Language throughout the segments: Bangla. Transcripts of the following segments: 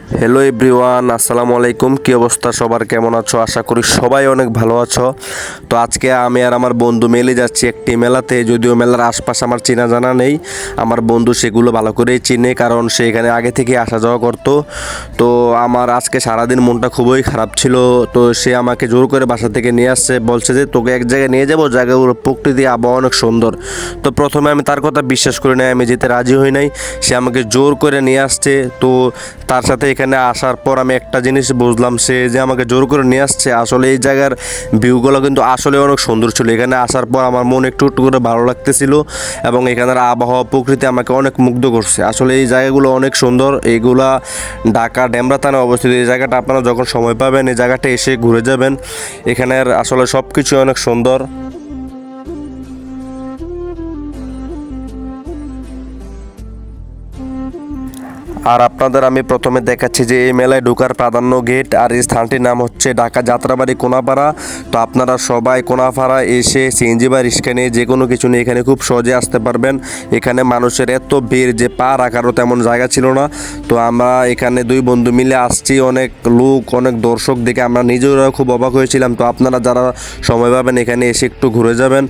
হ্যালো এভরিওয়ান, আসসালামু আলাইকুম। কী অবস্থা সবার, কেমন আছো? আশা করি সবাই অনেক ভালো আছো। তো আজকে আমি আর আমার বন্ধু মিলে যাচ্ছি একটি মেলাতে। যদিও মেলার আশপাশ আমার চেনা জানা নেই, আমার বন্ধু সেগুলো ভালো করেই চিনে, কারণ সে এখানে আগে থেকে আসা যাওয়া করতো। তো আমার আজকে সারাদিন মনটা খুবই খারাপ ছিল। তো সে আমাকে জোর করে বাসা থেকে নিয়ে আসছে, বলছে যে তোকে এক জায়গায় নিয়ে যাবো, জায়গাগুলো প্রকৃতি আবহাওয়া অনেক সুন্দর। তো প্রথমে আমি তার কথা বিশ্বাস করি নাই, আমি যেতে রাজি হই নাই। সে আমাকে জোর করে নিয়ে আসছে। তো তার সাথে এখানে আসার পর আমি একটা জিনিস বুঝলাম, সে যে আমাকে জোর করে নিয়ে আসছে, আসলে এই জায়গার ভিউগুলো কিন্তু আসলে অনেক সুন্দর ছিল। এখানে আসার পর আমার মন একটু একটু করে ভালো লাগতেছিল, এবং এখানের আবহাওয়া প্রকৃতি আমাকে অনেক মুগ্ধ করছে। আসলে এই জায়গাগুলো অনেক সুন্দর। এইগুলা ঢাকা ডেমরা থানায় অবস্থিত। এই জায়গাটা আপনারা যখন সময় পাবেন এই জায়গাটা এসে ঘুরে যাবেন। এখানের আসলে সব কিছু অনেক সুন্দর। আর আপনাদের আমি প্রথমে দেখাচ্ছি যে এই মেলায় ঢোকার প্রাধান্য গেট, আর এই স্থানটির নাম হচ্ছে ঢাকা যাত্রাবাড়ি কোনাপাড়া। তো আপনারা সবাই কোনাপাড়া এসে সিএনজি বা রিক্সা নিয়ে যে কোনো কিছু নিয়ে এখানে খুব সহজে আসতে পারবেন। এখানে মানুষের এত ভিড় যে পা রাখারও তেমন জায়গা ছিল না। তো আমরা এখানে দুই বন্ধু মিলে আসছি, অনেক লোক, অনেক দর্শক দেখে আমরা নিজেরাও খুব অবাক হয়েছিলাম। তো আপনারা যারা সময় পাবেন এখানে এসে একটু ঘুরে যাবেন।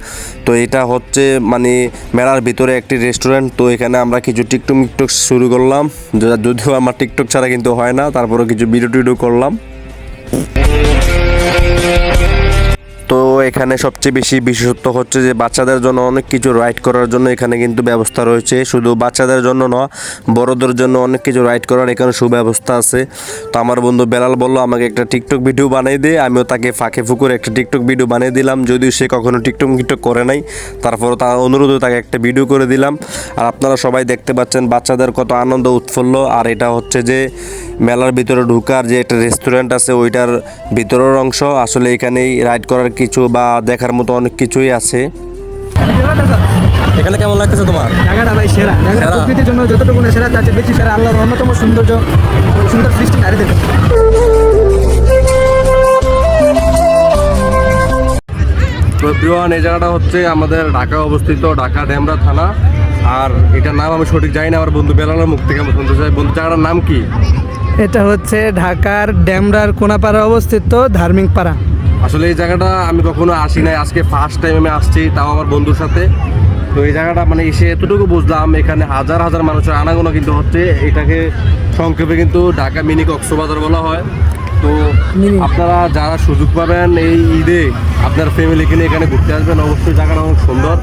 তো এটা হচ্ছে মানে মেলার ভিতরে একটি রেস্টুরেন্ট। তো এখানে আমরা কিছু টিকটক শুরু করলাম, যদিও আমার টিকটক ছাড়া কিন্তু হয় না, তারপরে কিছু ভিডিও টিডিও করলাম। তো এখানে সবচেয়ে বেশি বিশেষত্ব হচ্ছে যে বাচ্চাদের জন্য অনেক কিছু রাইড করার জন্য এখানে কিন্তু ব্যবস্থা রয়েছে। শুধু বাচ্চাদের জন্য নয়, বড়দের জন্য অনেক কিছু রাইড করার এখানে সুব্যবস্থা আছে। তো আমার বন্ধু বেলাল বললো আমাকে একটা টিকটক ভিডিও বানিয়ে দে। আমিও তাকে ফাঁকে ফুকুর একটা টিকটক ভিডিও বানিয়ে দিলাম, যদিও সে কখনো টিকটক করে নাই। তারপরও তার অনুরোধে তাকে একটা ভিডিও করে দিলাম। আর আপনারা সবাই দেখতে পাচ্ছেন বাচ্চাদের কত আনন্দ উৎফুল্ল। আর এটা হচ্ছে যে মেলার ভিতরে ঢুকার যে একটা রেস্টুরেন্ট আছে ওইটার ভিতরের অংশ। আসলে এখানেই রাইড করার কিছু বা দেখার মতো অনেক কিছুই আছে। এখানে কেমন লাগতেছে তোমার? জায়গাটা ভাই সেরা, জায়গাটা প্রকৃতির জন্য যতটুকু না সেরা, তার চেয়ে বেশি সেরা। আল্লাহর অন্যতম সৌন্দর্য, সুন্দর সৃষ্টি নারী দেখে। তো প্রিয়ন, এই জায়গাটা হচ্ছে আমাদের ঢাকা অবস্থিত, ঢাকা ডেমরা থানা। আর এটার নাম আমি সঠিক জানি না, আমার বন্ধু বেলালের মুখ থেকে আমি শুনতে চাই। বন্ধু, জায়গাটার নাম কি? এটা হচ্ছে ঢাকার ডেমরার কোনাপাড়া অবস্থিত ধার্মিক পাড়া। আসলে এই জায়গাটা আমি কখনো আসি নাই, আজকে ফার্স্ট টাইম আমি আসছি, তাও আমার বন্ধুর সাথে। তো এই জায়গাটা মানে এসে এতটুকু বুঝলাম এখানে হাজার হাজার মানুষের আনাগোনা কিন্তু হচ্ছে। এটাকে সংক্ষেপে কিন্তু ঢাকা মিনি কক্সবাজার বলা হয়। তো আপনারা যারা সুযোগ পাবেন এই ঈদে আপনার ফ্যামিলিকে নিয়ে এখানে ঘুরতে আসবেন, অবশ্যই জায়গাটা অনেক সুন্দর।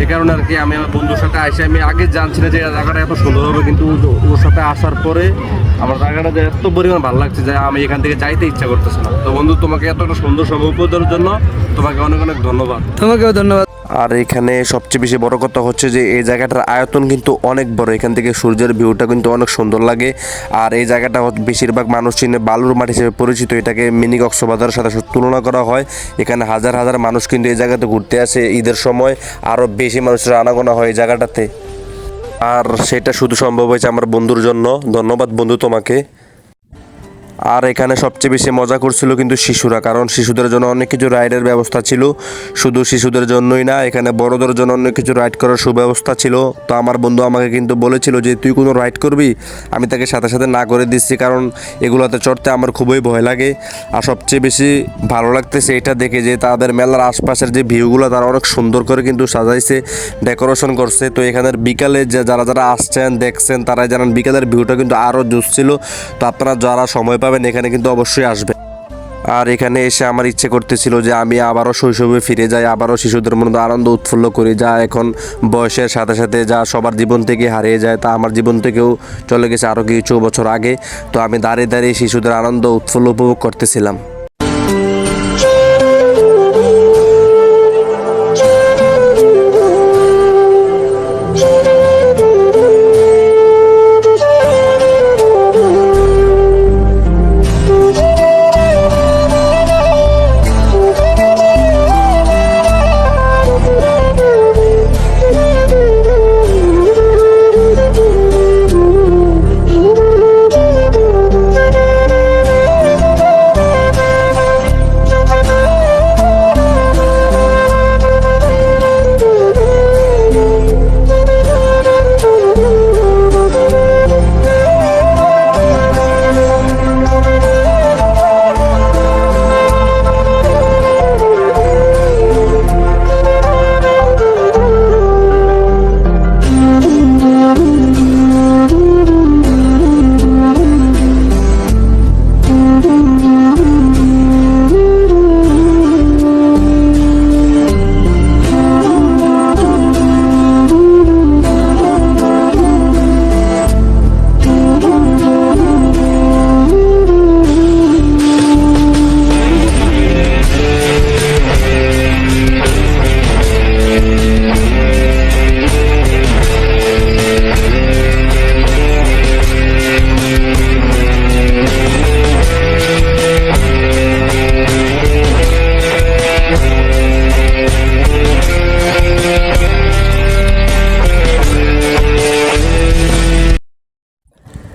এই কারণে আর কি আমি আমার বন্ধুর সাথে আসি। আমি আগে জানছি না যে জায়গাটা এত সুন্দর হবে, কিন্তু ওর সাথে আসার পরে আমার জায়গাটা যে এত পরিমাণ ভালো লাগছে যে আমি এখান থেকে যাইতে ইচ্ছা করতেছে না। তো বন্ধু, তোমাকে এত একটা সুন্দর সময় উপহার জন্য তোমাকে অনেক অনেক ধন্যবাদ। তোমাকেও ধন্যবাদ। আর এখানে সবচেয়ে বেশি বড় কথা হচ্ছে যে এই জায়গাটার আয়তন কিন্তু অনেক বড়। এখান থেকে সূর্যের ভিউটা কিন্তু অনেক সুন্দর লাগে। আর এই জায়গাটা বেশিরভাগ মানুষ চিনে বালুর মাঠ হিসেবে পরিচিত। এটাকে মিনি কক্সবাজারের সাথে তুলনা করা হয়। এখানে হাজার হাজার মানুষ কিন্তু এই জায়গাতে ঘুরতে আসে। ঈদের সময় আরও বেশি মানুষের আনাগোনা হয় এই জায়গাটাতে। আর সেটা শুধু সম্ভব হয়েছে আমার বন্ধুর জন্য। ধন্যবাদ বন্ধু তোমাকে। আর এখানে সবচেয়ে বেশি মজা করছিল কিন্তু শিশুরা, কারণ শিশুদের জন্য অনেক কিছু রাইডের ব্যবস্থা ছিল। শুধু শিশুদের জন্যই না, এখানে বড়দের জন্য অনেক কিছু রাইড করার সুব্যবস্থা ছিল। তো আমার বন্ধু আমাকে কিন্তু বলেছিল যে তুই কোনো রাইড করবি, আমি তাকে সাথে সাথে না করে দিচ্ছি, কারণ এগুলোতে চড়তে আমার খুবই ভয় লাগে। আর সবচেয়ে বেশি ভালো লাগতেছে এটা দেখে যে তাদের মেলার আশপাশের যে ভিউগুলো তারা অনেক সুন্দর করে কিন্তু সাজাইছে, ডেকোরেশন করছে। তো এখানের বিকালে যারা যারা আসছেন দেখছেন তারাই জানান বিকালের ভিউটা কিন্তু আরও জোশ ছিল। তো আপনারা যারা সময় পাবেন এখানে কিন্তু অবশ্যই আসবেন। আর এখানে এসে আমার ইচ্ছে করতেছিল যে আমি আবারও শৈশবে ফিরে যাই, আবারও শিশুদের মধ্যে আনন্দ উৎফুল্ল করি, যা এখন বয়সের সাথে সাথে যা সবার জীবন থেকে হারিয়ে যায়, তা আমার জীবন থেকেও চলে গেছে আরও কিছু বছর আগে। তো আমি দাঁড়িয়ে দাঁড়িয়ে শিশুদের আনন্দ উৎফুল্ল উপভোগ করতেছিলাম।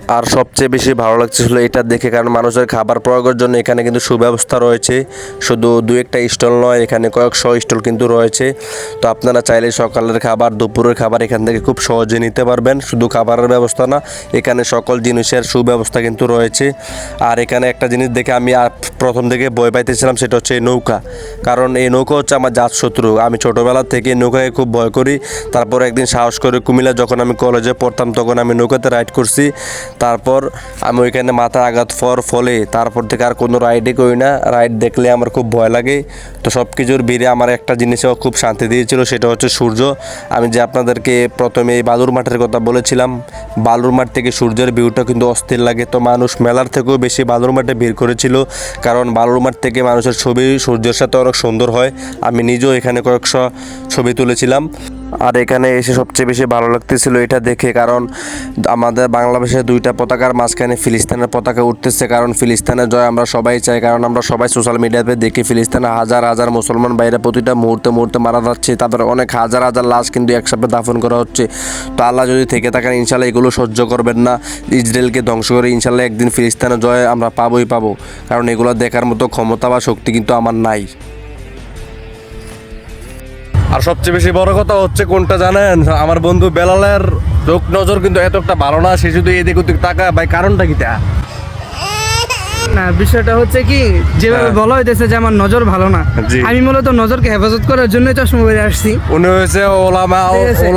আর সবচেয়ে বেশি ভালো লাগছিল এটা দেখে, কারণ মানুষের খাবার প্রয়োগের জন্য এখানে কিন্তু সুব্যবস্থা রয়েছে। শুধু দু একটা স্টল নয়, এখানে কয়েকশো স্টল কিন্তু রয়েছে। তো আপনারা চাইলে সকালের খাবার, দুপুরের খাবার এখান থেকে খুব সহজে নিতে পারবেন। শুধু খাবারের ব্যবস্থা না, এখানে সকল জিনিসের সুব্যবস্থা কিন্তু রয়েছে। আর এখানে একটা জিনিস দেখে আমি প্রথম থেকে ভয় পাইতেছিলাম, সেটা হচ্ছে এই নৌকা। কারণ এই নৌকা হচ্ছে আমার জাত শত্রু। আমি ছোটোবেলা থেকে নৌকাকে খুব ভয় করি। তারপর একদিন সাহস করে কুমিল্লা যখন আমি কলেজে পড়তাম, তখন আমি নৌকাতে রাইড করছি। তারপর আমি ওইখানে মাথায় আঘাত ফলে তারপর থেকে আর কোনো রাইডই করি না। রাইড দেখলে আমার খুব ভয় লাগে। তো সব কিছুর ভিড়ে আমার একটা জিনিসও খুব শান্তি দিয়েছিল, সেটা হচ্ছে সূর্য। আমি যে আপনাদেরকে প্রথমে এই বালুর মাঠের কথা বলেছিলাম, বালুর মাঠ থেকে সূর্যের ভিউটা কিন্তু অস্থির লাগে। তো মানুষ মেলার থেকেও বেশি বালুর মাঠে ভিড় করেছিল, কারণ বালুর মাঠ থেকে মানুষের ছবি সূর্যের সাথে অনেক সুন্দর হয়। আমি নিজেও এখানে কয়েকশো ছবি তুলেছিলাম। আর এখানে এসে সবচেয়ে বেশি ভালো লাগতেছিল এটা দেখে, কারণ আমাদের বাংলাদেশের দুইটা পতাকার মাঝখানে ফিলিস্তিনের পতাকা উঠতেছে। কারণ ফিলিস্তিনের জয় আমরা সবাই চাই, কারণ আমরা সবাই সোশ্যাল মিডিয়াতে দেখি ফিলিস্তিনে হাজার হাজার মুসলমান বাইরে প্রতিটা মুহূর্তে মুহূর্তে মারা যাচ্ছে। তাদের অনেক হাজার হাজার লাশ কিন্তু একসাথে দাফন করা হচ্ছে। তো আল্লাহ যদি থেকে থাকেন, ইনশাল্লাহ এগুলো সহ্য করবেন না। ইসরায়েলকে ধ্বংস করে ইনশাল্লাহ একদিন ফিলিস্তিনের জয় আমরা পাবোই পাবো, কারণ এগুলো দেখার মতো ক্ষমতা বা শক্তি কিন্তু আমার নাই। আর সবচেয়ে বেশি বড় কথা হচ্ছে কোনটা জানেন? আমার বন্ধু বেলালের চোখ নজর কিন্তু এত একটা ভালো না। সে শুধু এদিক ওদিক তাকায়। ভাই কারণটা কি তা? না, বিষয়টা হচ্ছে কি, যেভাবে হ্যাঁ। বলা হইতেছে যে আমার নজর ভালো না, জি। আমি মূলত নজরকে হেফাজত করার জন্যই চশমা পরে আসছি। উনি হয়েছে ঠিক আছে।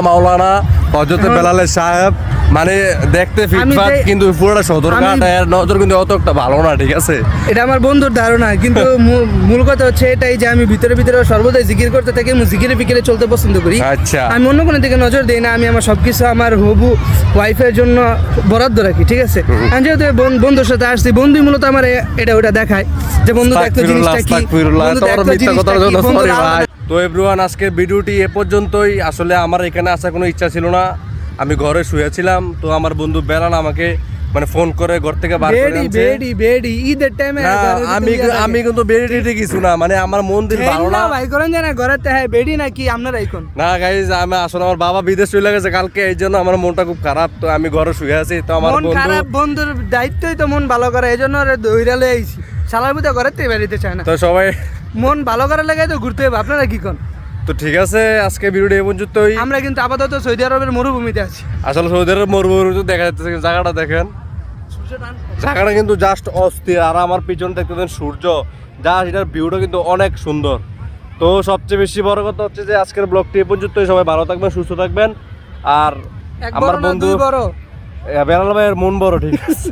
মাওলানা হযরত বেলালের সাহেব। মানে দেখতে ফিটফাট, যে- কিন্তু পুরোটা সদরঘাট। আমি- এর নজর কিন্তু অত একটা ভালো না, ঠিক আছে? এটা আমার বন্ধুর ধারণা, কিন্তু মূল কথা হচ্ছে এটাই যে আমি ভিতরে ভিতরে সর্বদাই জিকির করতে থাকি, আমি জিকিরে ফিকিরে চলতে পছন্দ করি। আচ্ছা। আমি অন্য কোনো দিকে নজর দিই না। আমি আমার সবকিছু আমার হবু ওয়াইফের জন্য বরাদ্দ রাখি, ঠিক আছে? আমি যেহেতু বন্ধুর সাথে আসছি, বন্ধুই মূলত আমার এটা ওটা দেখায় যে বন্ধু দেখতো জিনিসটা কি, বন্ধু দেখতো জিনিসটা কি, বন্ধুর আলাদা- তো এভরিওয়ান, আজকের ভিডিওটি এ পর্যন্তই। আসলে আমার এখানে আসার কোনো ইচ্ছা ছিল না, আমি ঘরে শুয়েছিলাম। তো আমার বন্ধু বেলাল আমাকে মানে ফোন করে ঘর থেকে বার করে আনছে। বেডি ঈদের টাইমে না, আমি কিন্তু বেরিয়ে কিছু না, মানে আমার মন্দির ভালো না। ভাই করেন জানা ঘরে হ্যাঁ বেডি নাকি আপনারা এখন না গাইজ, আমি আসলে আমার বাবা বিদেশ চলে গেছে কালকে, এই জন্য আমার মনটা খুব খারাপ। তো আমি ঘরে শুয়ে আছি। তো আমার মন বন্ধু, খারাপ, বন্ধুর দায়িত্বই তো মন ভালো করা, এই জন্য দৌড়া লয়ে আইছি। শালার মধ্যে ঘরের থেকে বেরিতে চায় না। তো সবাই, মন ভালো করার লাগে তো ঘুরতে হবে। আপনারা কি কোন? তো ঠিক আছে, আজকে ভিডিওটি এই পর্যন্তই। আমরা কিন্তু আপাতত সৌদি আরবের মরুভূমিতে আছি। আসলে সৌদি আরব মরুভূমি দেখা যাচ্ছে, জায়গাটা দেখেন, জায়গাটা কিন্তু জাস্ট অস্থির। আর আমার পিছনে দেখতেছেন সূর্য, যা এটার ভিউটা কিন্তু অনেক সুন্দর। তো সবচেয়ে বেশি বড় কথা হচ্ছে যে আজকের ব্লগটি এই পর্যন্তই। সবাই ভালো থাকবেন, সুস্থ থাকবেন। আর এক আমার বড় না বন্ধু দুই বড়? বেলাল ভাইয়ের মন বড়, ঠিক আছে?